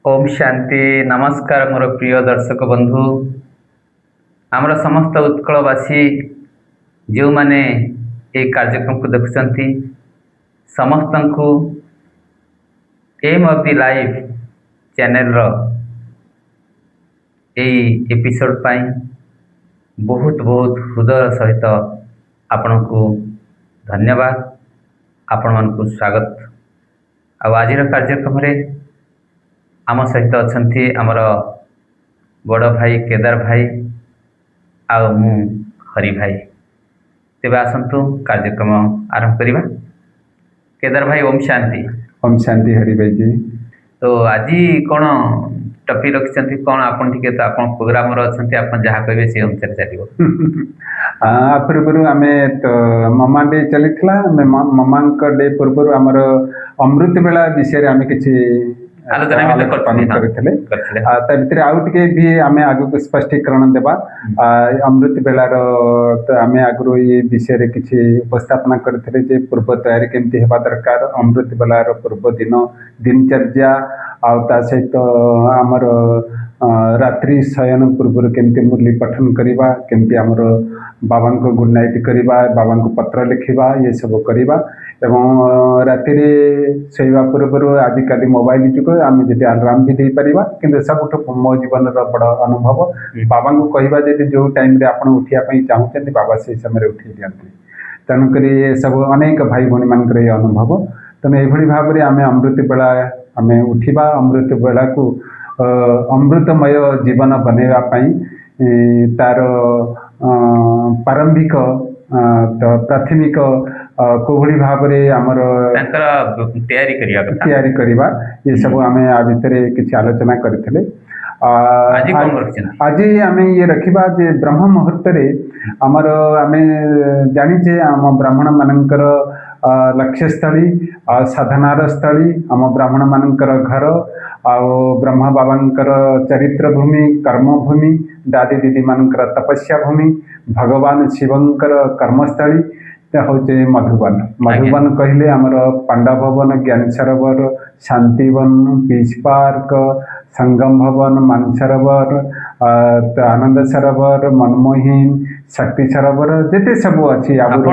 ओम शांति नमस्कार मोर प्रिय दर्शक बंधु आमर समस्त उत्कलवासी जो माने ये कार्यक्रम को देखुंट समस्त को aim of the life channel रो एपिसोड पाई बहुत बहुत हृदय सहित आपण को धन्यवाद आपण मान को स्वागत। आज कार्यक्रम रे आम सहित अच्छा आमर बड़ भाई केदार भाई मु हरि भाई तेज आसतु कार्यक्रम आरंभ करवा। केदार भाई ओम शांति। ओम शांति हरि भाई जी। तो आज कौन टॉपिक रखिंट कौन आपन टिके तो आपन प्रोग्राम अच्छा जहाँ कहे से अनुसार चलो। पूर्व आम तो ममा डे चली ममा डे पूर्व आमर अमृत बेला विषय आम किसी आलोचना करते आउ टे भी आम आग स्पष्टीकरण देवा। अमृत बेलार तो आम आगु ये विषय किसी उपस्थापना करते पूर्व तैयारी केमती होगा दरकार अमृत बेलार पूर्व दिन दिनचर्या आ सहित आमर रात्रि शयन पूर्व केमती मुरली पठन करवा केमती आमर बाबा को गुड नाइट करवा बाबा को पत्र लिखा ये सब करवा एवं राति शोवा पूर्व आजिकल मोबाइल जुग आम जी अलार्म भी दे पारिबा किंतु सबुठ मो जीवन बड़ अनुभव बाबा को कहवा जी जो टाइम आप उठापी चाहते बाबा से समय उठे दिखती तेणुक सब अनेक भाई भौणी मान अनुभव तेणु ये भाव में आम अमृत बेला आम उठा अमृत बेला को अमृतमय जीवन बनवाई तार प्रारंभिक तो प्राथमिक कोभली भाव में आमर तैयारी करवा ये सब आम आ भितर किसी आलोचना करते। आज आम ये रखा जे ब्रह्म मुहूर्त आमर आम जाचे आम ब्राह्मण मानकर लक्ष्यस्थली साधनार स्थली आम ब्राह्मण मानकर घर ब्रह्मा बाबांकर चरित्र भूमि कर्मभूमि दादी दीदी मानकर तपस्या भूमि भगवान शिवंकर कर्मस्थली हूँ मधुबन। मधुबन कहले आमर पांडा भवन ज्ञान सरोवर शांतिवन बीच पार्क संगम भवन मानसरोवर आनंद सरोवर मनमोहिन शक्ति सरोवर जिते सब अच्छी अनुभव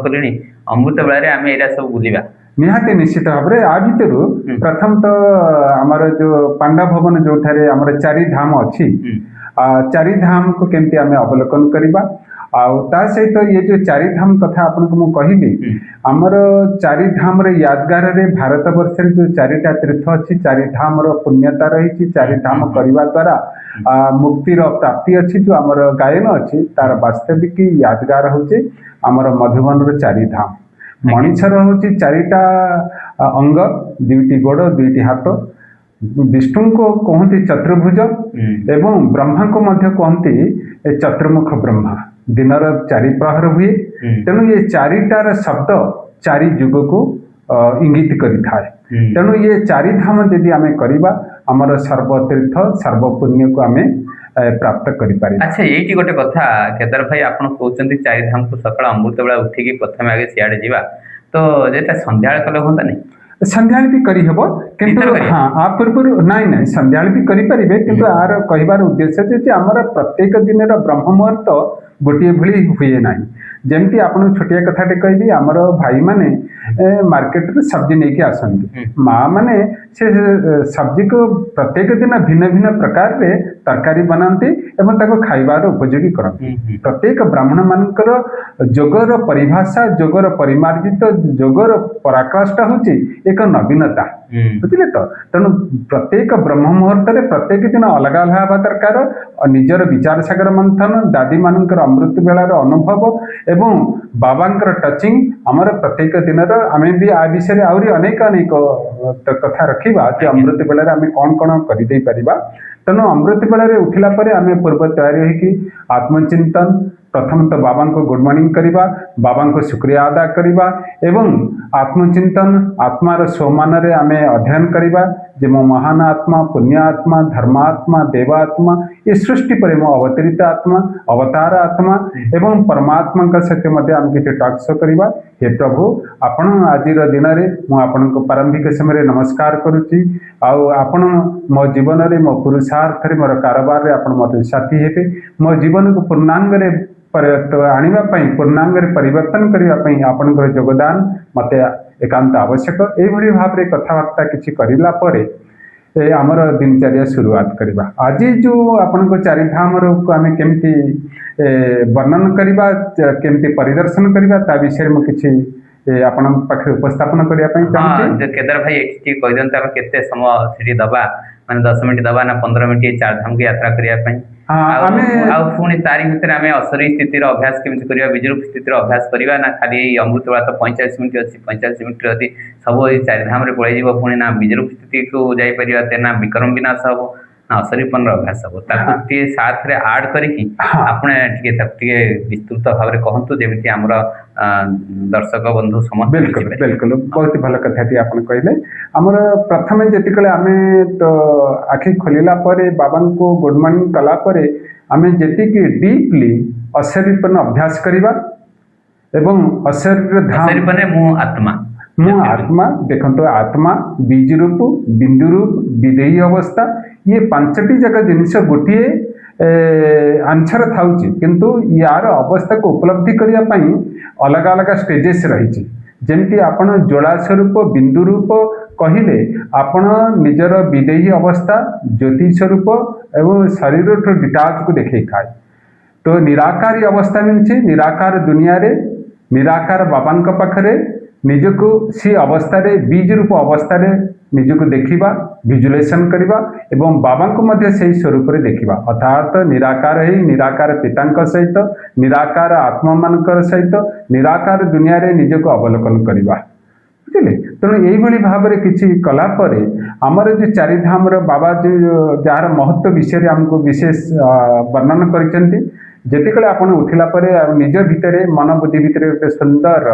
कली अमृत बेला आम यहाँ सब बुलवा निहाती निश्चित भाव में आ भर प्रथम तो आमर जो पांडा भवन जो आमर चारि धाम अच्छी चारि धाम को केमती आम अवलोकन करवा ता सहित ये जो चारि धाम कथा आपन को कहली आमर चारि धाम रे यादगार रे भारत वर्ष जो चारिटा तीर्थ अच्छी चारि धाम रो पुण्यता रही चारि धाम करने द्वारा मुक्तिर प्राप्ति अच्छी जो आमर गायन अच्छी तार वास्तविक यादगार होचे आमर मधुबन रो चारि धाम। मनीषर हूँ चारिटा अंग दुईटी गोड़ दुईटी हाथ विष्णु को कहते चतुर्भुज एवं ब्रह्मा को मध्य कहते चतुर्मुख ब्रह्मा दिनर चारि प्रहर हुए तेणु ये चारिटार शब्द चारि युग को इंगित करिथाए तेणु ये चारि धाम यदि आम करवा आमर सर्वतीर्थ सर्वपुण्य को आम प्राप्त करें। अच्छा ये गोटे कथा केदार भाई आप कहते चारि धाम को सकाल अमृत बेला उठिकी प्रथम आगे सियाड़े जावा तो जेटा संध्या कले हाँ नहीं संध्या भी करहब किंतु हाँ आ पूर्व नाई ना संध्या भी करें किंतु आर कहबार उद्देश्य आमर प्रत्येक दिन ब्रह्म मुहूर्त गोटे भली हुए ना जमती आपन छोटिया कथाटे कहबी आमर भाई माने मार्केट रे सब्जी नहीं के आसंती माँ माने से सब्जी को प्रत्येक दिन भिन्न भिन्न प्रकार रे तरकारी बनाते एवं ताको खाइबार उपयोगी करते प्रत्येक ब्राह्मण मानकर जोगर परिभाषा जोगर परिमार्जित जोगर पराकाष्ठा होची एक नवीनता बुझे तो तेणु प्रत्येक ब्रह्म मुहूर्त प्रत्येक दिन अलग अलग हवा दरकार निजर विचार सागर मंथन दादी मानकर अमृत बेलार अनुभव एवं बाबांकर टचिंग आमर प्रत्येक दिन आम भी आ विषय आहरी अनेक अनेक कथा रखा कि अमृत बेलार आम कौन कौन करदे पारिबा तेणु अमृत बेलार उठिला परे आम पूर्व तैयारी होगी आत्मचिंतन प्रथम तो बाबा को गुड मॉर्निंग करवा बाबा को शुक्रिया अदा करवा एवं आत्मचिंतन आत्मार स्वमान आम अध्ययन करवा जे मो महान आत्मा पुण्य आत्मा धर्मात्मा देवात्मा ये सृष्टि पर मो अवतरित आत्मा अवतार आत्मा एवं परमात्मा का सत्य मध्य आम किसी टॉक्स करवा। हे प्रभु आपण आज दिन में मुझे प्रारंभिक समय नमस्कार करुच्ची आपण मो जीवन में मो पुरुषार्थ मोर कारोबार आप मत साथी हे मो जीवन को पूर्णांग आने पूर्णांग परिवर्तन करने आपंकर योगदान मत एकांत आवश्यक यही भाव में कथबार्ता किसी करला आमर दिनचर्या शुरुआत करवा। आज जो आपण चारिधाम आम केमती वर्णन करवा केमती परिदर्शन करवा ता विषय में किसी आपण पाखे उपस्थापन करने चाहिए। केदार भाई ये कहते आम केते समय दबा माने 10 मिनट दबा ना 15 मिनट चारधाम की यात्रा करने पुणी तारी भितर आम असरी स्थितिर अभ्यास केमती करवा विजुरूप स्थितिर अभ्यास करवा ना खाली अमृतबेला तो 45 मिनट अच्छी 45 मिनट अच्छी सब चारिधाम पलि पुणी ना विजुरूप स्थिति को जापर ना विक्रम विनाश हम ना असरीपन अभ्यास हम साथ में आड करके विस्तृत भाव में कहतु जमी आम दर्शक बंधु समस्त। बिल्कुल बिल्कुल बहुत भल कथा आप कहले आमर प्रथम जिते आम तो आखि खोलला बाबा को गुड मॉर्निंग कलापर आम जी डीपली अशरीरपन अभ्यास करवा एवं अशरीर धाम आत्मा मु आत्मा देखो आत्मा बीज रूप बिंदु रूप विदेयी अवस्था ये पांचटी जगह जिनस गोटे आंसर था किंतु यार अवस्था को उपलब्धि करने अलग अलग स्टेजेस रही जमती आपण ज्वाला स्वरूप बिंदु रूप कहले आपण निजर विदेयी अवस्था ज्योति स्वरूप एवं शरीर डिटाच को देखे खाए तो निराकारी अवस्था मिलছে निराकार दुनिया रे निराकार बाबा पाखरे निजको सी अवस्था रे बीज रूप अवस्था रे निजको देखिबा विजुलेशन करवा एवं बाबा को मध्य से स्वरूप रे देखिबा अर्थात निराकार है निराकार पिता सहित निराकार आत्मा मानकर सहित निराकार दुनिया रे निजको अवलोकन करवा बुझे। तेणु यही भाव में किसी कलापर आमर जो चारिधाम बाबा जो जार महत्व विषय आमको विशेष वर्णन कर जितेकले आप उठिला निज भितर मन बुद्धि भितर गोटे सुंदर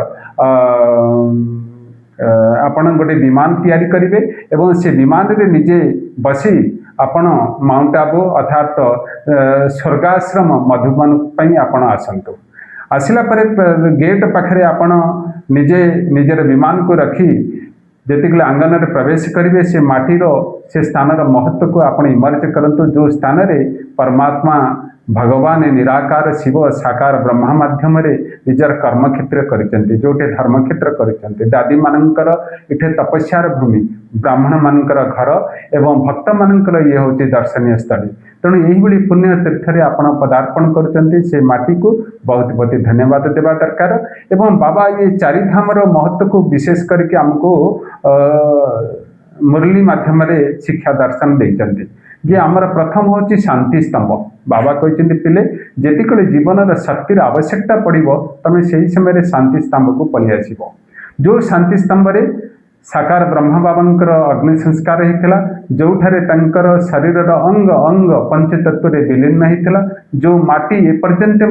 आपण गोटे विमान तैयारी करेंगे एवं से विमान रे निजे बसी आपण माउंट आबू अर्थात स्वर्गाश्रम मधुबन आपण आसतु आसला गेट पाखे आपण निजे निजर विमान को रखी जितेकले आंगन में प्रवेश करेंगे से माटीर से स्थान महत्व को आप इमर्ज करंतु जो स्थान रे परमात्मा भगवान निराकार शिव साकार ब्रह्मा माध्यम निजर कर्म क्षेत्र करते जोटे धर्म क्षेत्र करते दादी मानकर इठे तपस्यार भूमि ब्राह्मण मानकर घर एवं भक्त मानकर ये हूँ दर्शनीय स्थली तेणु यही पुण्य तीर्थ आप पदार्पण कर माटी को बहुत बहुत धन्यवाद देवा दरकार एवं बाबा ये चारिधाम महत्व को विशेष करके आमको मुरली माध्यम शिक्षा दर्शन देते जे आमर प्रथम हूँ शांति स्तंभ बाबा कहते पिले जेतिकले जीवन शक्तिर आवश्यकता पड़ो तमें से ही समय शांति स्तंभ को पलि आस जो शांति स्तंभ साकार ब्रह्मा बाबा अग्नि संस्कार होता जो शरीर अंग अंग पंचतत्व विलीन होता जो माटी एपर्यंत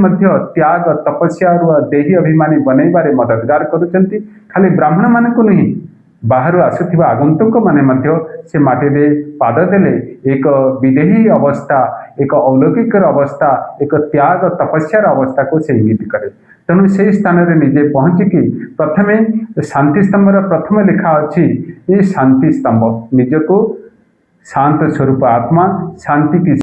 त्याग तपस्या देही अभिमानी बनैबारे मददगार करुँच खाली ब्राह्मण मान को नहीं बाहर आसुवा आगंतुक माने से माटी रे पाद देले एक विदेही अवस्था एक अलौकिक अवस्था एक त्याग तपस्यार अवस्था को से इंगित करे तेणु से स्थान रे निजे पहुँचिकी प्रथमे शांति स्तंभर प्रथम लिखा अच्छी ये शांति स्तंभ निजको शांत स्वरूप आत्मा शांति की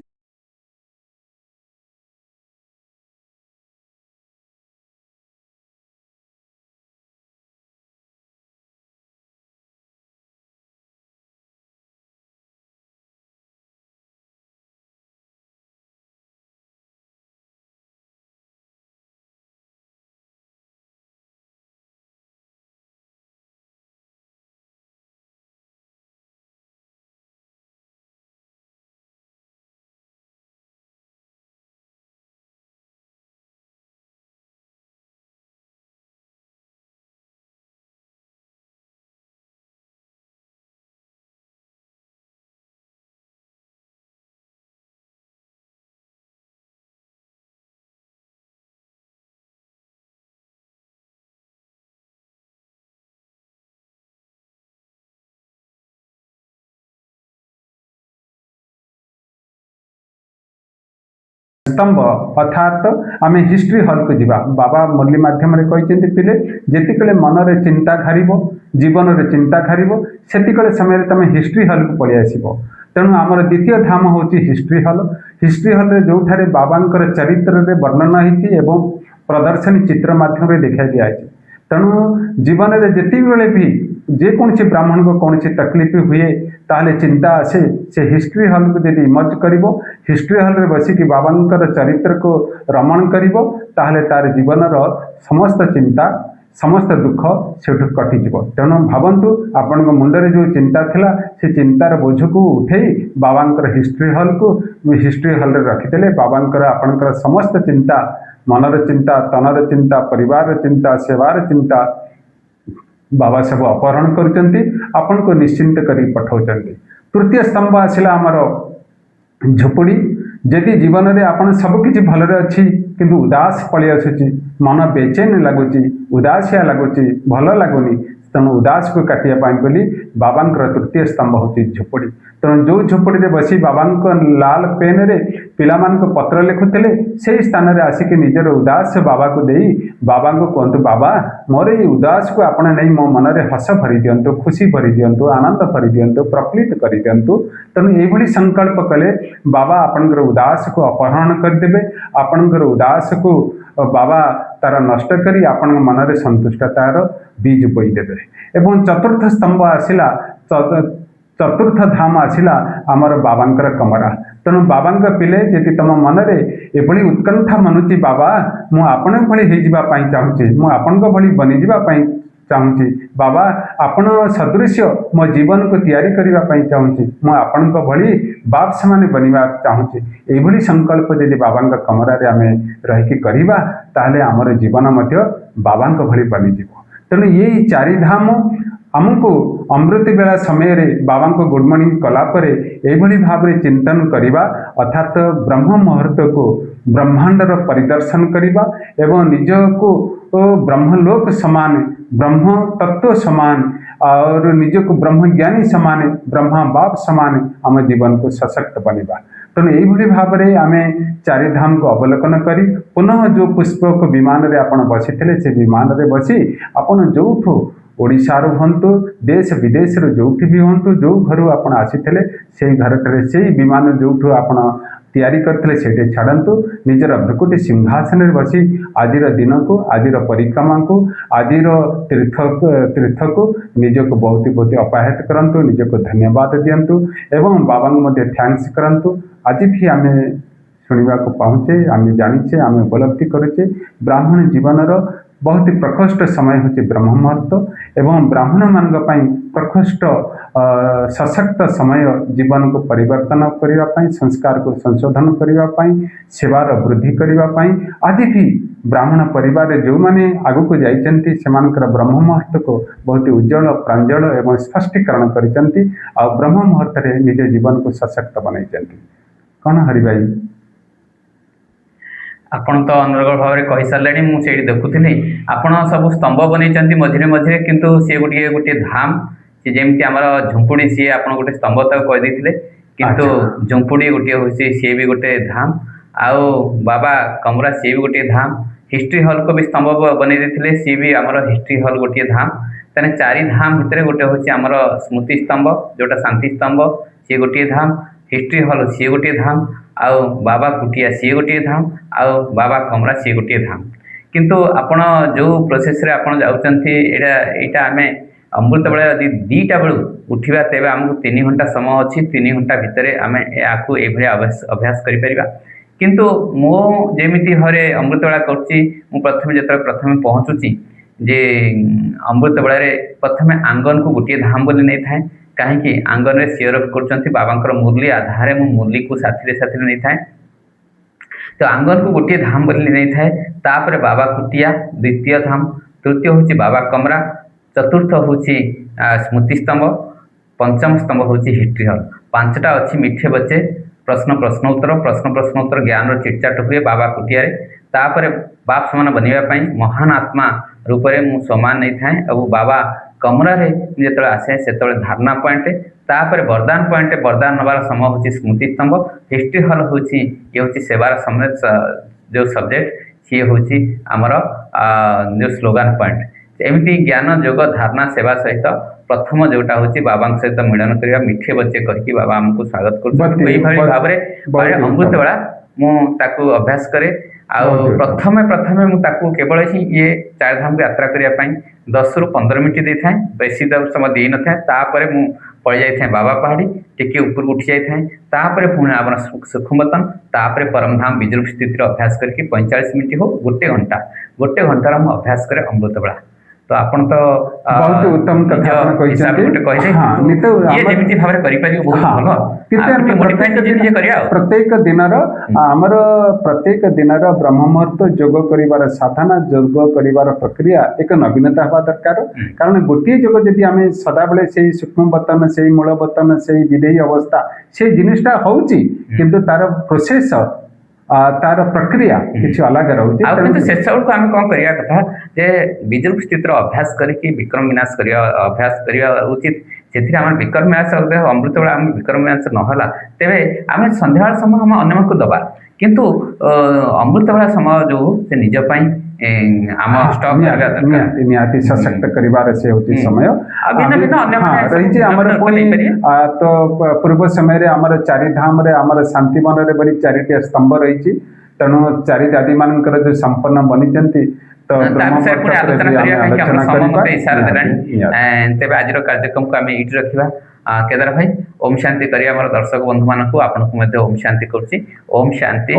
स्तंभ अर्थात आम हिस्ट्री हॉल को जीवा बाबा मुरली माध्यम कहते पिले जेतिकले मनरे चिंता घारिबो जीवन रे चिंता घारिबो सेतिकले समय तुम हिस्ट्री हॉल को पळि आसीबो। तेणु आमर द्वितीय धाम होची हिस्ट्री हॉल रे जोठारे बाबांकर चरित्र रे वर्णन होती एवं प्रदर्शनी चित्र माध्यम रे देखा दिया। तेणु जीवन में जिते बेले भी जेकोसी ब्राह्मण को कौन तकलीफ हुए ताहले चिंता आसे से हिस्ट्री हॉल को जब इमर्ज कर हिस्ट्री हॉल रे बसिक बाबांकर चरित्र को रमण कर ताहले तार जीवन समस्त चिंता समस्त दुख से कटिज। तेणु भावतु आपण मुंडे जो चिंता थिला से चिंतार बोझ को उठे बाबांकर हिस्ट्री हॉल को हिस्ट्री हॉल रखिदेले बाबांकर आपणकर समस्त चिंता मनर चिंता तनर चिंता परिवार चिंता सेवार चिंता बाबा सब अपहरण करपन को निश्चिंत कर पठाउछन्ति। तृतीय स्तंभ आसला आमर झोपड़ी जदि जीवन में आपन सबकि भलरे अच्छी किंतु उदास पलि आसुची मन बेचैन लगुच उदासिया लगुच भल लगुनि तेणु उदास को काटिया बोली बाबांकर तृतीय स्तंभ होची झोपड़ी। तेणु जो झोपड़ी रे बसी बाबा लाल पेन रे पिला मान को पत्र लिखुले से स्थान रे आसिक निजर उदास बाबा को देई बाबा को कहतु बाबा मोर ये उदास को आपण नहीं मो मन रे हस भरी दियंतु खुशी भरी दियंतु आनंद भरी दियंतु प्रफुल्लित कर दियंतु। तेणु ये संकल्प कले बाबा आपणकर उदास को अपहरण करदेवे आपणकर उदास को बाबा तार नष्ट करी आपण मन रे संतुष्टतार बीज बोईदेवे। एवं चतुर्थ स्तंभ आसिला चतुर्थ धाम आसिला आमर बाबांकर कमरा। तेणु बाबांक पिले यदि तुम मन रे एभली उत्कंठा मनुची बाबा मु आपण भली हेइ जिबा पई चाहूची मु आपण भली बनि जिबा पई चाहूची बाबा आपण सदृश्य मो जीवन को तैयारी करबा पई चाहूची मु आपण भली बाप समान बनिबा चाहूची। एभली संकल्प यदि बाबांक कमरा रे आमे रहिकी करबा ताहले आमर जीवन मध्य बाबांक भली बनि जिवो। तेणु ये चारि धाम आमको अमृत बेला समय रे बाबा को गुड मॉर्निंग कलापर एभली भाव में चिंतन करवा अर्थात ब्रह्म मुहूर्त को ब्रह्मांडर परिदर्शन करवा एवं निज को ब्रह्मलोक समान ब्रह्म तत्व समान और निज को ब्रह्मज्ञानी समान ब्रह्मा बाप समान आम जीवन को सशक्त बनवा। तेणु यही भाव में आम चारि धाम को अवलोकन करी पुनः जो पुष्पक विमान रे आपण बसी से विमान रे बसी आपण जो ओडिशार हूँ देश विदेश जो भी हूँ जो घर आप आसी से घर से विमान जो आप तैयारी करते से छाड़ू निजर भ्रुकुटी सिंहासन में बसी आज दिन को आज परिक्रमा को आज तीर्थ को निज को बहुत बहुत अपाहित करूँ निज को धन्यवाद दिंतु एवं बाबा थैंक्स करूँ। आज भी आम शुणा को पाहुचे आम जाचे आम उपलब्धि करुचे ब्राह्मण जीवन बहुत ही प्रकोष्ठ समय होची ब्रह्म मुहूर्त एवं ब्राह्मण मान प्रकोष्ठ सशक्त समय जीवन को परिवर्तन करने संस्कार को संशोधन करने सेवार वृद्धि करने आज भी ब्राह्मण परिवार जो मैंने आगु को जाइछन्ति सेमानकर ब्रह्म मुहूर्त को बहुत उज्जवल प्रांजल एवं स्पष्टीकरण करिछन्ति आ ब्रह्म मुहूर्त रे निज जीवन को सशक्त बनाइछन्ति। कौन हरि भाई आपण तो अनुरगढ़ भाव में कही सारे मुझे देखुली आपण सब स्तंभ बनई मझे मझे किंतु सी गोटे गोटे धाम सी जमी आम झुंपुड़ी सी आप गोटे स्तंभ तक कहीदे किंतु झुंपुड़ी गोटे हूँ सी भी गोटे धाम आउ बाबा कमरा सी भी गोटे धाम हिस्ट्री हॉल को भी स्तंभ बनई देते सी भी आमर हिस्ट्री हॉल गोटे धाम तेने चारि धाम भितर गोटे हूँ आमर स्मृति स्तंभ जोटा शांति स्तंभ सी गोटे धाम हिस्ट्री हॉल सी गोटे धाम आउ बाबा कुटिया सी गोटे धाम आउ बाबा कमरा सी गोटे धाम किंतु आपण जो प्रोसेस रे आपण जाउचंती एटा आमे अमृत बेला यदि 2टा बेलू उठिबा तेबे हमको 3 घंटा समय अच्छी 3 घंटा भितर आमे याकू एभली अभ्यास करि परिबा किंतु मो जेमिति हरे अमृत बेला करछि मु प्रथमे पहुँचुची जे अमृत बेला रे प्रथमे आंगन को गोटे धाम बोली नहीं थाए कहीं आंगन में सियर कर बाबांकर मुरली आधार मु मुरली को साथी साथी नहीं थाए तो आंगन को गोटे धाम बोली नहीं थाए तापर बाबा कुटिया द्वितीय धाम तृतीय हूँ बाबा कमरा चतुर्थ हूँ स्मृति स्तंभ पंचम स्तंभ हूँ हिस्ट्री हॉल 5टा अच्छी मिठे बच्चे प्रश्न प्रश्नोत्तर ज्ञान चिटचाट हुए बाबा कुटिया तापर बाप समान बनवाई महान आत्मा रूप में मु समान नहीं थाए और बाबा कमरारे जो आसे से धारणा पॉइंट तापर वरदान पॉइंट वरदान नवार समय हूँ स्मृति स्तंभ हिस्ट्री हल हूँ ये हूँ सेवार समय जो सब्जेक्ट सी हूँ आमर जो स्लोगान पॉइंट एमती ज्ञान योग धारणा सेवा सहित प्रथम जोटा हूँ बाबा सहित मिलन करवा मिठे बच्चे करके बाबा आमको स्वागत कर भाव में अमृत बेला मुझे अभ्यास करे प्रथमे प्रथमे मुझे केवल ये चार धाम को यात्रा करने 10 ରୁ 15 मिनट दे था बेसी समय दे न था मुझे पड़ जाए बाबा पहाड़ी टिके ऊपर उठी जाए पुणी आम सुखमतन तापर परमधाम विजरूप स्थित अभ्यास करके 45 मिनट हो गोटे घंटार मुझे अभ्यास करे अमृत बेला तो आपण तो बहुत उत्तम कथा आपण प्रत्येक दिनर आमर प्रत्येक दिनर ब्रह्म मुहूर्त योग करिवार साधना योग करिवार प्रक्रिया एक नवीनता हवा दरकार कारण गोटे योग जदि आम सदा बेले से सूक्ष्म बतन से मूल बतन से विधेयी अवस्था से जिनिसटा होउची किंतु तार प्रोसेस तार प्रक्रिया किसी अलग रोचे शेष बेलू आम कौन करवा कथा जे विजरूप स्थित अभ्यास करके विक्रम विनाश करवा अभ्यास करवा उचित से विक्रम विनाश अमृत बेला आम विक्रम विनाश नहला तेरे आम संध्या समय हम अन्य को दबा किंतु अमृत बेला समय जो से निजपाई आम स्टॉक निहाती सशक्त करिवार से होची समय रही आमर तो पूर्व समय रे आमर चारि धाम रे आमर शांति वन रे बड़ी चारिटी स्तंभ रही तेणु चारि दादी मानकर जो संपन्न बनी तो आज कार्यक्रम को आम ये रखा केदार भाई ओम शांति करिया दर्शक बंधु मानक आपन को ओम शांति करुच्ची ओम शांति।